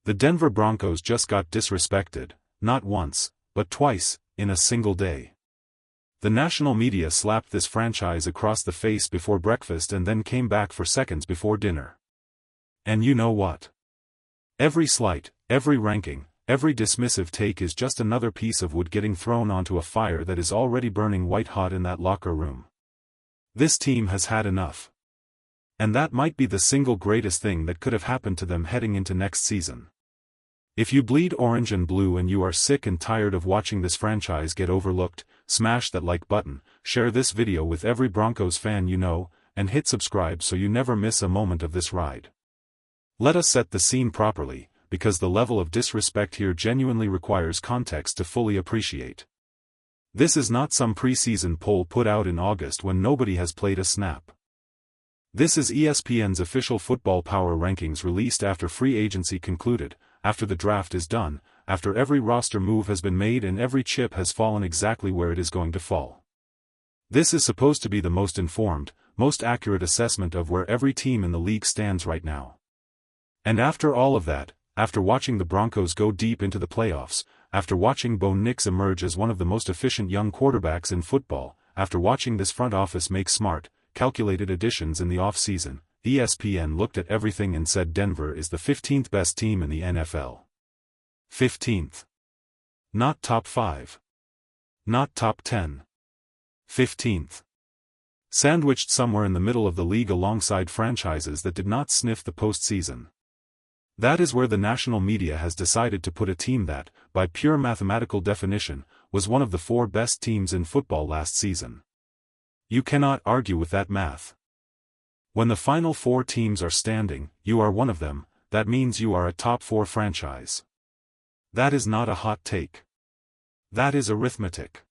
The Denver Broncos just got disrespected, not once, but twice, in a single day. The national media slapped this franchise across the face before breakfast and then came back for seconds before dinner. And you know what? Every slight, every ranking, every dismissive take is just another piece of wood getting thrown onto a fire that is already burning white-hot in that locker room. This team has had enough. And that might be the single greatest thing that could have happened to them heading into next season. If you bleed orange and blue and you are sick and tired of watching this franchise get overlooked, smash that like button, share this video with every Broncos fan you know, and hit subscribe so you never miss a moment of this ride. Let us set the scene properly, because the level of disrespect here genuinely requires context to fully appreciate. This is not some preseason poll put out in August when nobody has played a snap. This is ESPN's official football power rankings released after free agency concluded, after the draft is done, after every roster move has been made and every chip has fallen exactly where it is going to fall. This is supposed to be the most informed, most accurate assessment of where every team in the league stands right now. And after all of that, after watching the Broncos go deep into the playoffs, after watching Bo Nix emerge as one of the most efficient young quarterbacks in football, after watching this front office make smart, calculated additions in the offseason, ESPN looked at everything and said Denver is the 15th best team in the NFL. 15th. Not top 5. Not top 10. 15th. Sandwiched somewhere in the middle of the league alongside franchises that did not sniff the postseason. That is where the national media has decided to put a team that, by pure mathematical definition, was one of the 4 best teams in football last season. You cannot argue with that math. When the final 4 teams are standing, you are one of them, that means you are a top 4 franchise. That is not a hot take. That is arithmetic.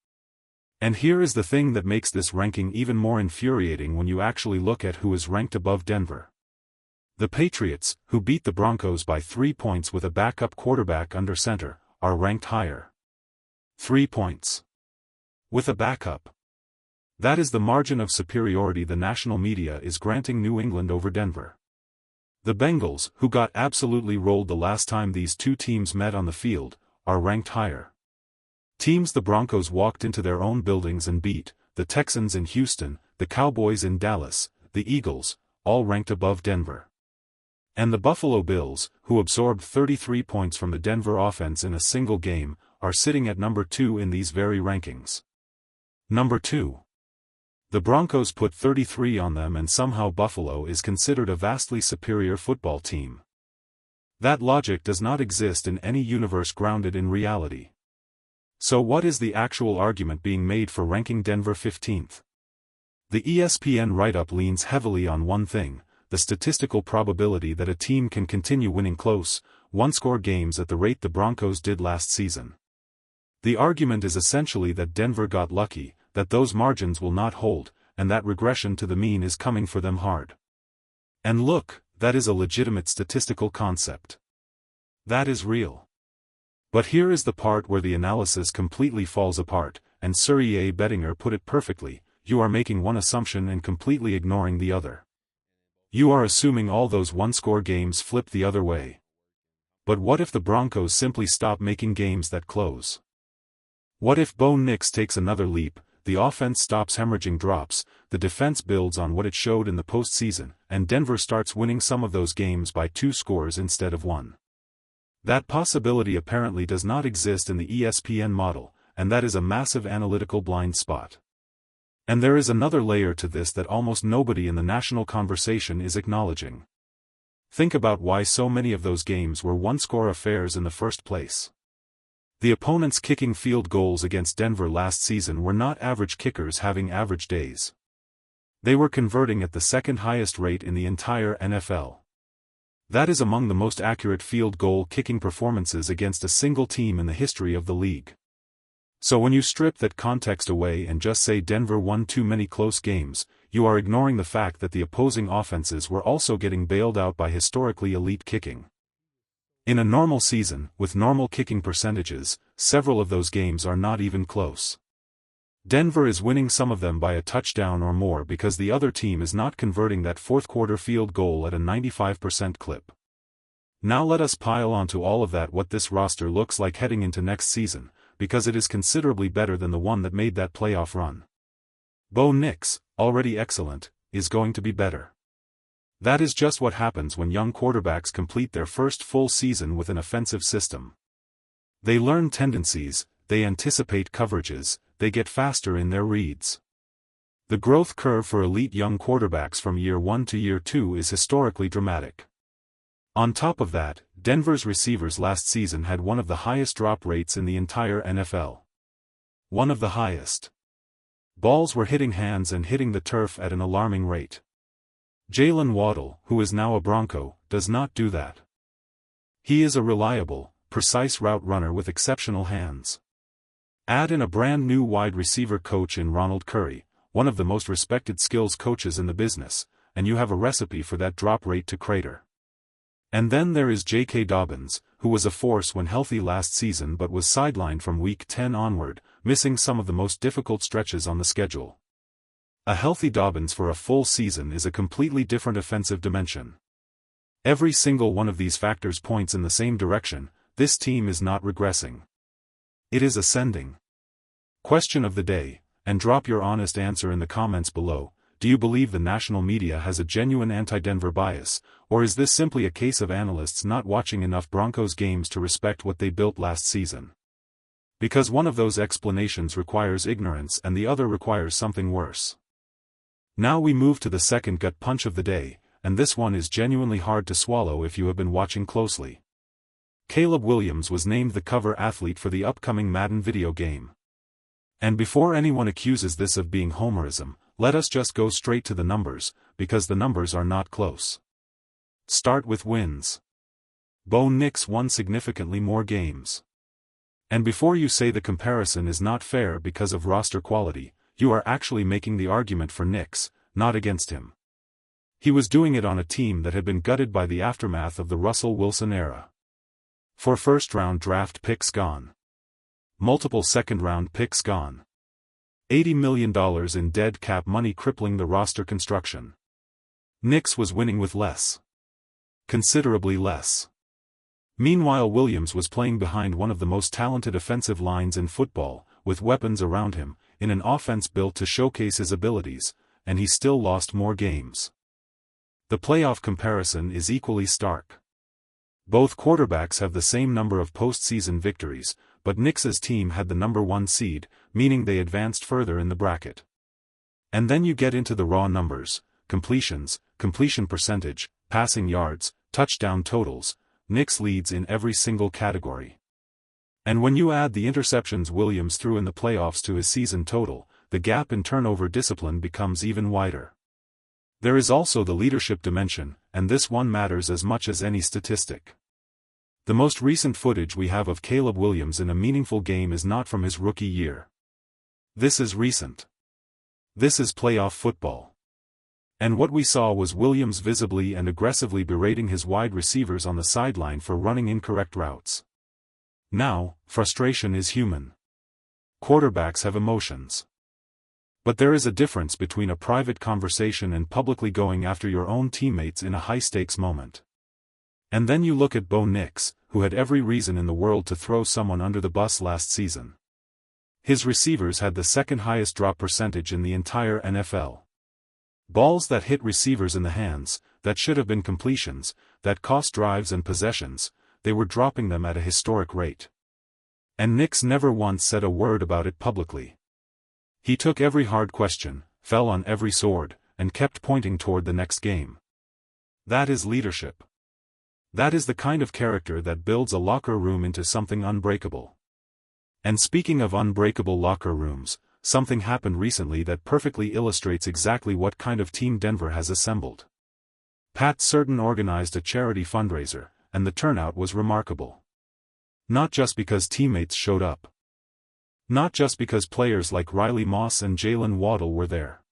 And here is the thing that makes this ranking even more infuriating when you actually look at who is ranked above Denver. The Patriots, who beat the Broncos by 3 points with a backup quarterback under center, are ranked higher. 3 points. With a backup. That is the margin of superiority the national media is granting New England over Denver. The Bengals, who got absolutely rolled the last time these two teams met on the field, are ranked higher. Teams the Broncos walked into their own buildings and beat, the Texans in Houston, the Cowboys in Dallas, the Eagles, all ranked above Denver. And the Buffalo Bills, who absorbed 33 points from the Denver offense in a single game, are sitting at number 2 in these very rankings. Number 2. The Broncos put 33 on them and somehow Buffalo is considered a vastly superior football team. That logic does not exist in any universe grounded in reality. So what is the actual argument being made for ranking Denver 15th? The ESPN write-up leans heavily on one thing, the statistical probability that a team can continue winning close, one-score games at the rate the Broncos did last season. The argument is essentially that Denver got lucky, that those margins will not hold, and that regression to the mean is coming for them hard. And look, that is a legitimate statistical concept. That is real. But here is the part where the analysis completely falls apart, and Sir E. A. Bettinger put it perfectly: you are making one assumption and completely ignoring the other. You are assuming all those one-score games flip the other way. But what if the Broncos simply stop making games that close? What if Bo Nix takes another leap, the offense stops hemorrhaging drops, the defense builds on what it showed in the postseason, and Denver starts winning some of those games by 2 scores instead of 1? That possibility apparently does not exist in the ESPN model, and that is a massive analytical blind spot. And there is another layer to this that almost nobody in the national conversation is acknowledging. Think about why so many of those games were one-score affairs in the first place. The opponents kicking field goals against Denver last season were not average kickers having average days. They were converting at the second highest rate in the entire NFL. That is among the most accurate field goal kicking performances against a single team in the history of the league. So when you strip that context away and just say Denver won too many close games, you are ignoring the fact that the opposing offenses were also getting bailed out by historically elite kicking. In a normal season, with normal kicking percentages, several of those games are not even close. Denver is winning some of them by a touchdown or more because the other team is not converting that fourth-quarter field goal at a 95% clip. Now let us pile onto all of that what this roster looks like heading into next season, because it is considerably better than the one that made that playoff run. Bo Nix, already excellent, is going to be better. That is just what happens when young quarterbacks complete their first full season with an offensive system. They learn tendencies, they anticipate coverages, they get faster in their reads. The growth curve for elite young quarterbacks from year 1 to year 2 is historically dramatic. On top of that, Denver's receivers last season had one of the highest drop rates in the entire NFL. One of the highest. Balls were hitting hands and hitting the turf at an alarming rate. Jalen Waddle, who is now a Bronco, does not do that. He is a reliable, precise route runner with exceptional hands. Add in a brand new wide receiver coach in Ronald Curry, one of the most respected skills coaches in the business, and you have a recipe for that drop rate to crater. And then there is J.K. Dobbins, who was a force when healthy last season but was sidelined from week 10 onward, missing some of the most difficult stretches on the schedule. A healthy Dobbins for a full season is a completely different offensive dimension. Every single one of these factors points in the same direction: this team is not regressing. It is ascending. Question of the day, and drop your honest answer in the comments below: do you believe the national media has a genuine anti-Denver bias, or is this simply a case of analysts not watching enough Broncos games to respect what they built last season? Because one of those explanations requires ignorance and the other requires something worse. Now we move to the second gut punch of the day, and this one is genuinely hard to swallow if you have been watching closely. Caleb Williams was named the cover athlete for the upcoming Madden video game. And before anyone accuses this of being homerism, let us just go straight to the numbers, because the numbers are not close. Start with wins. Bo Nix won significantly more games. And before you say the comparison is not fair because of roster quality, you are actually making the argument for Nix, not against him. He was doing it on a team that had been gutted by the aftermath of the Russell Wilson era. 4 first-round draft picks gone. Multiple second-round picks gone. $80 million in dead cap money crippling the roster construction. Nix was winning with less. Considerably less. Meanwhile, Williams was playing behind one of the most talented offensive lines in football, with weapons around him, in an offense built to showcase his abilities, and he still lost more games. The playoff comparison is equally stark. Both quarterbacks have the same number of postseason victories, but Nix's team had the number 1 seed, meaning they advanced further in the bracket. And then you get into the raw numbers: completions, completion percentage, passing yards, touchdown totals. Nix leads in every single category. And when you add the interceptions Williams threw in the playoffs to his season total, the gap in turnover discipline becomes even wider. There is also the leadership dimension, and this one matters as much as any statistic. The most recent footage we have of Caleb Williams in a meaningful game is not from his rookie year. This is recent. This is playoff football. And what we saw was Williams visibly and aggressively berating his wide receivers on the sideline for running incorrect routes. Now, frustration is human. Quarterbacks have emotions. But there is a difference between a private conversation and publicly going after your own teammates in a high-stakes moment. And then you look at Bo Nix, who had every reason in the world to throw someone under the bus last season. His receivers had the second highest drop percentage in the entire NFL. Balls that hit receivers in the hands, that should have been completions, that cost drives and possessions, they were dropping them at a historic rate. And Nix never once said a word about it publicly. He took every hard question, fell on every sword, and kept pointing toward the next game. That is leadership. That is the kind of character that builds a locker room into something unbreakable. And speaking of unbreakable locker rooms, something happened recently that perfectly illustrates exactly what kind of team Denver has assembled. Pat Certain organized a charity fundraiser, and the turnout was remarkable. Not just because teammates showed up. Not just because players like Riley Moss and Jalen Waddle were there.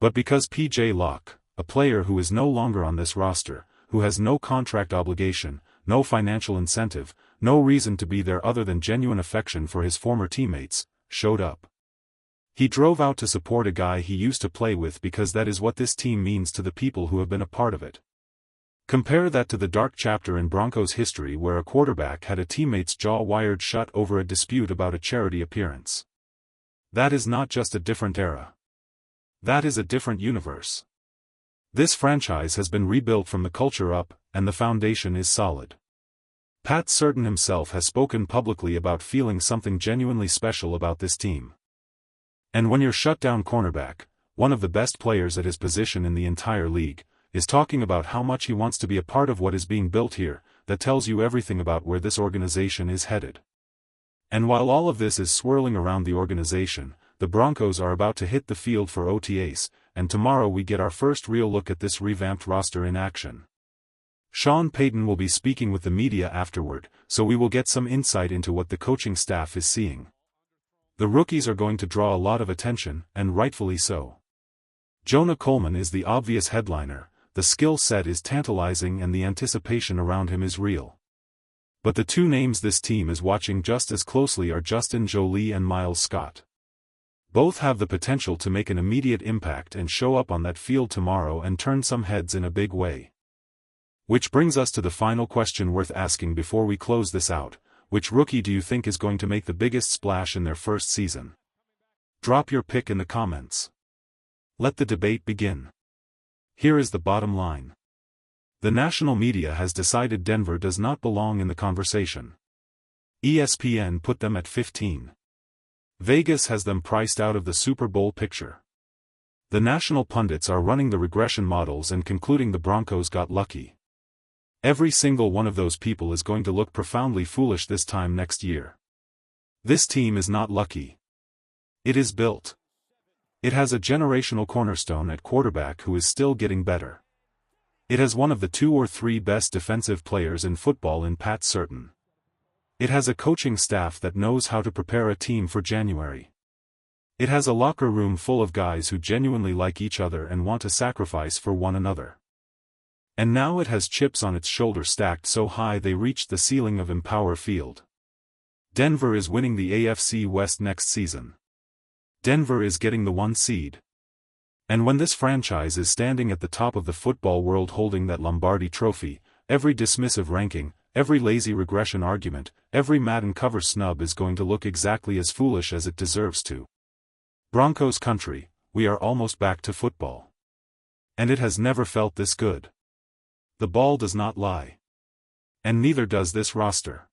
But because P.J. Locke, a player who is no longer on this roster, who has no contract obligation, no financial incentive, no reason to be there other than genuine affection for his former teammates, showed up. He drove out to support a guy he used to play with because that is what this team means to the people who have been a part of it. Compare that to the dark chapter in Broncos history where a quarterback had a teammate's jaw wired shut over a dispute about a charity appearance. That is not just a different era. That is a different universe. This franchise has been rebuilt from the culture up, and the foundation is solid. Pat Surtain himself has spoken publicly about feeling something genuinely special about this team. And when your shutdown cornerback, one of the best players at his position in the entire league, is talking about how much he wants to be a part of what is being built here, that tells you everything about where this organization is headed. And while all of this is swirling around the organization, the Broncos are about to hit the field for OTAs, and tomorrow we get our first real look at this revamped roster in action. Sean Payton will be speaking with the media afterward, so we will get some insight into what the coaching staff is seeing. The rookies are going to draw a lot of attention, and rightfully so. Jonah Coleman is the obvious headliner, the skill set is tantalizing and the anticipation around him is real. But the two names this team is watching just as closely are Justin Joly and Miles Scott. Both have the potential to make an immediate impact and show up on that field tomorrow and turn some heads in a big way. Which brings us to the final question worth asking before we close this out: which rookie do you think is going to make the biggest splash in their first season? Drop your pick in the comments. Let the debate begin. Here is the bottom line. The national media has decided Denver does not belong in the conversation. ESPN put them at 15. Vegas has them priced out of the Super Bowl picture. The national pundits are running the regression models and concluding the Broncos got lucky. Every single one of those people is going to look profoundly foolish this time next year. This team is not lucky. It is built. It has a generational cornerstone at quarterback who is still getting better. It has one of the 2 or 3 best defensive players in football in Pat Surtain. It has a coaching staff that knows how to prepare a team for January. It has a locker room full of guys who genuinely like each other and want to sacrifice for one another. And now it has chips on its shoulder stacked so high they reached the ceiling of Empower Field. Denver is winning the AFC West next season. Denver is getting the 1 seed. And when this franchise is standing at the top of the football world holding that Lombardi trophy, every dismissive ranking, every lazy regression argument, every Madden cover snub is going to look exactly as foolish as it deserves to. Broncos country, we are almost back to football. And it has never felt this good. The ball does not lie. And neither does this roster.